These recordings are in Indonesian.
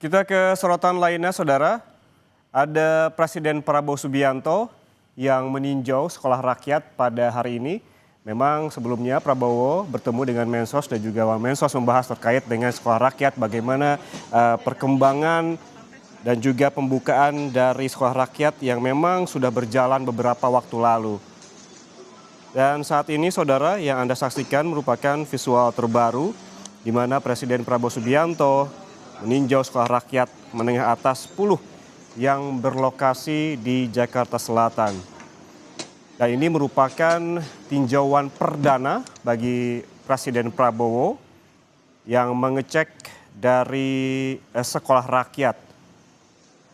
Kita ke sorotan lainnya, Saudara. Ada Presiden Prabowo Subianto yang meninjau sekolah rakyat pada hari ini. Memang sebelumnya Prabowo bertemu dengan Mensos dan juga Wamensos membahas terkait dengan sekolah rakyat, bagaimana perkembangan dan juga pembukaan dari sekolah rakyat yang memang sudah berjalan beberapa waktu lalu. Dan saat ini, Saudara, yang Anda saksikan merupakan visual terbaru di mana Presiden Prabowo Subianto meninjau sekolah rakyat menengah atas 10 yang berlokasi di Jakarta Selatan. Dan ini merupakan tinjauan perdana bagi Presiden Prabowo yang mengecek dari sekolah rakyat.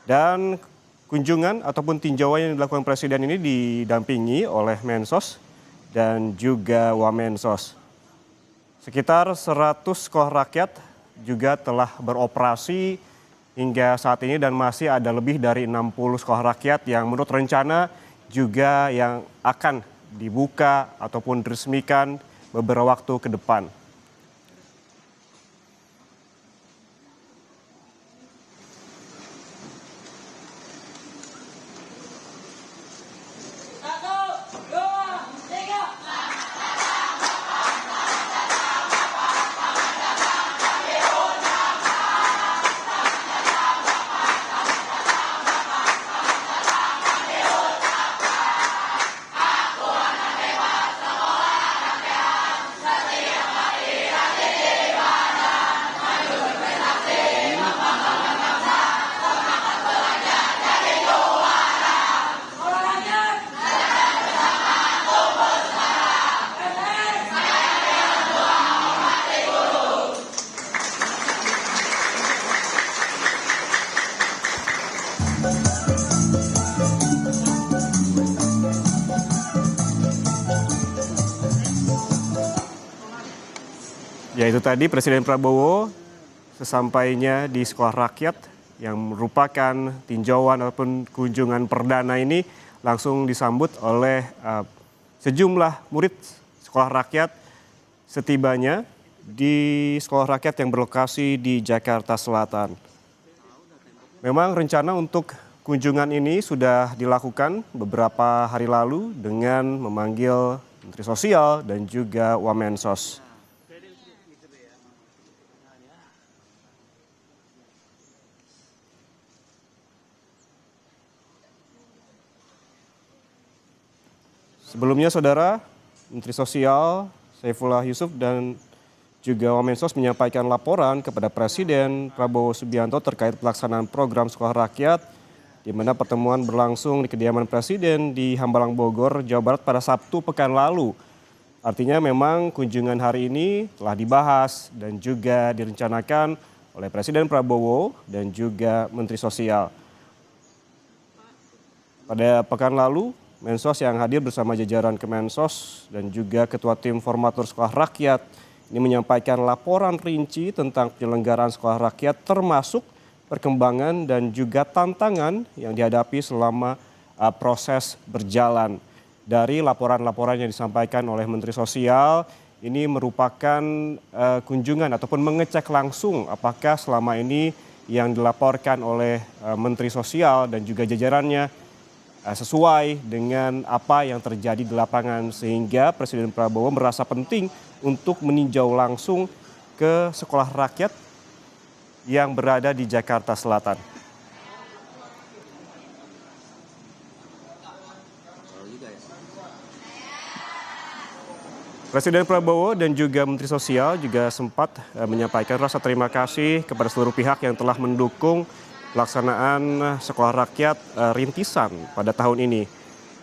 Dan kunjungan ataupun tinjauan yang dilakukan Presiden ini didampingi oleh Mensos dan juga Wamensos. Sekitar 100 sekolah rakyat juga telah beroperasi hingga saat ini dan masih ada lebih dari 60 sekolah rakyat yang menurut rencana juga yang akan dibuka ataupun diresmikan beberapa waktu ke depan. Ya, itu tadi Presiden Prabowo sesampainya di sekolah rakyat yang merupakan tinjauan ataupun kunjungan perdana ini langsung disambut oleh sejumlah murid sekolah rakyat setibanya di sekolah rakyat yang berlokasi di Jakarta Selatan. Memang rencana untuk kunjungan ini sudah dilakukan beberapa hari lalu dengan memanggil Menteri Sosial dan juga Wamensos. Sebelumnya, Saudara, Menteri Sosial Saifullah Yusuf dan juga Wamensos menyampaikan laporan kepada Presiden Prabowo Subianto terkait pelaksanaan program sekolah rakyat, di mana pertemuan berlangsung di kediaman Presiden di Hambalang, Bogor, Jawa Barat pada Sabtu pekan lalu. Artinya memang kunjungan hari ini telah dibahas dan juga direncanakan oleh Presiden Prabowo dan juga Menteri Sosial. Pada pekan lalu, Mensos yang hadir bersama jajaran Kemensos dan juga Ketua Tim Formatur Sekolah Rakyat ini menyampaikan laporan rinci tentang penyelenggaraan sekolah rakyat termasuk perkembangan dan juga tantangan yang dihadapi selama proses berjalan. Dari laporan-laporan yang disampaikan oleh Menteri Sosial, ini merupakan kunjungan ataupun mengecek langsung apakah selama ini yang dilaporkan oleh Menteri Sosial dan juga jajarannya sesuai dengan apa yang terjadi di lapangan, sehingga Presiden Prabowo merasa penting untuk meninjau langsung ke sekolah rakyat yang berada di Jakarta Selatan. Presiden Prabowo dan juga Menteri Sosial juga sempat menyampaikan rasa terima kasih kepada seluruh pihak yang telah mendukung pelaksanaan sekolah rakyat rintisan pada tahun ini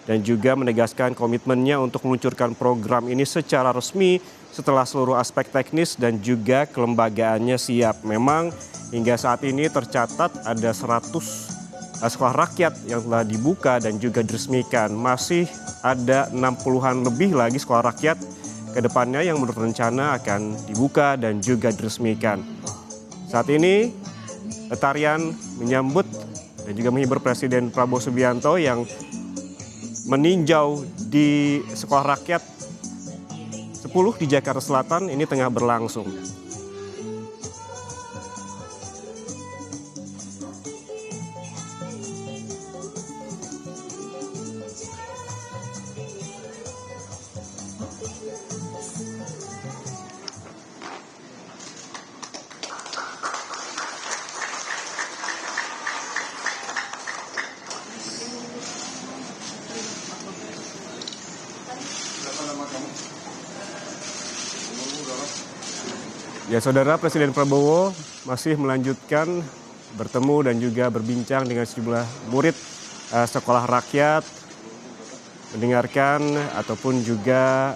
dan juga menegaskan komitmennya untuk meluncurkan program ini secara resmi setelah seluruh aspek teknis dan juga kelembagaannya siap. Memang hingga saat ini tercatat ada 100 sekolah rakyat yang telah dibuka dan juga diresmikan. Masih ada 60-an lebih lagi sekolah rakyat ke depannya yang menurut rencana akan dibuka dan juga diresmikan. Saat ini tarian menyambut dan juga menghibur Presiden Prabowo Subianto yang meninjau di sekolah rakyat 10 di Jakarta Selatan ini tengah berlangsung. Ya, Saudara, Presiden Prabowo masih melanjutkan bertemu dan juga berbincang dengan sejumlah murid sekolah rakyat, mendengarkan ataupun juga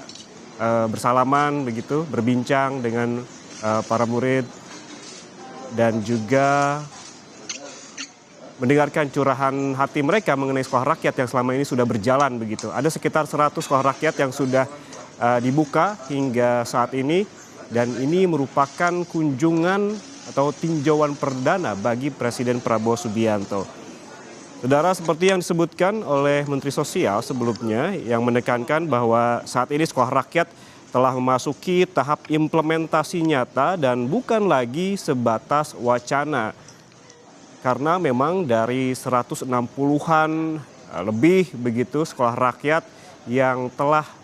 bersalaman begitu, berbincang dengan para murid dan juga mendengarkan curahan hati mereka mengenai sekolah rakyat yang selama ini sudah berjalan begitu. Ada sekitar 100 sekolah rakyat yang sudah dibuka hingga saat ini, dan ini merupakan kunjungan atau tinjauan perdana bagi Presiden Prabowo Subianto. Saudara, seperti yang disebutkan oleh Menteri Sosial sebelumnya yang menekankan bahwa saat ini sekolah rakyat telah memasuki tahap implementasi nyata dan bukan lagi sebatas wacana. Karena memang dari 160-an lebih begitu sekolah rakyat yang telah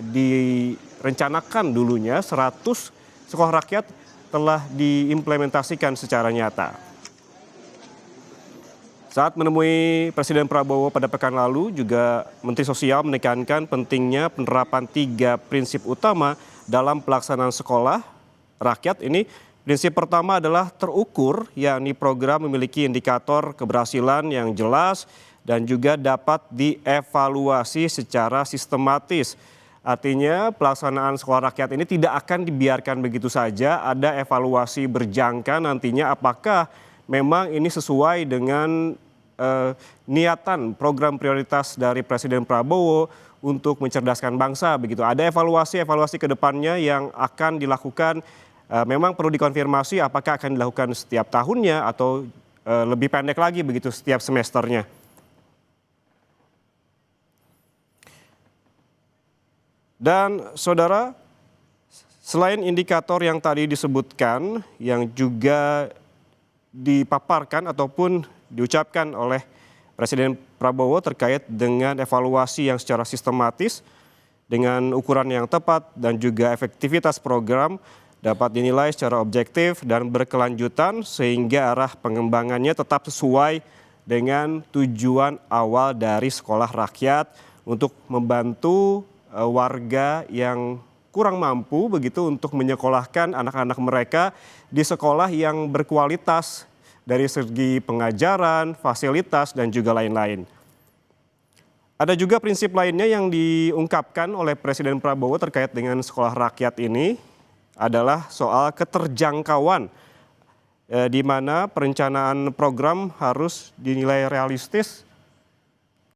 direncanakan dulunya, 100 sekolah rakyat telah diimplementasikan secara nyata. Saat menemui Presiden Prabowo pada pekan lalu, juga Menteri Sosial menekankan pentingnya penerapan 3 prinsip utama dalam pelaksanaan sekolah rakyat ini. Prinsip pertama adalah terukur, yakni program memiliki indikator keberhasilan yang jelas dan juga dapat dievaluasi secara sistematis. Artinya pelaksanaan sekolah rakyat ini tidak akan dibiarkan begitu saja, ada evaluasi berjangka nantinya apakah memang ini sesuai dengan niatan program prioritas dari Presiden Prabowo untuk mencerdaskan bangsa begitu. Ada evaluasi ke depannya yang akan dilakukan. Memang perlu dikonfirmasi apakah akan dilakukan setiap tahunnya atau lebih pendek lagi begitu setiap semesternya. Dan Saudara, selain indikator yang tadi disebutkan yang juga dipaparkan ataupun diucapkan oleh Presiden Prabowo terkait dengan evaluasi yang secara sistematis dengan ukuran yang tepat dan juga efektivitas program dapat dinilai secara objektif dan berkelanjutan sehingga arah pengembangannya tetap sesuai dengan tujuan awal dari sekolah rakyat untuk membantu warga yang kurang mampu begitu untuk menyekolahkan anak-anak mereka di sekolah yang berkualitas dari segi pengajaran, fasilitas, dan juga lain-lain. Ada juga prinsip lainnya yang diungkapkan oleh Presiden Prabowo terkait dengan sekolah rakyat ini adalah soal keterjangkauan, di mana perencanaan program harus dinilai realistis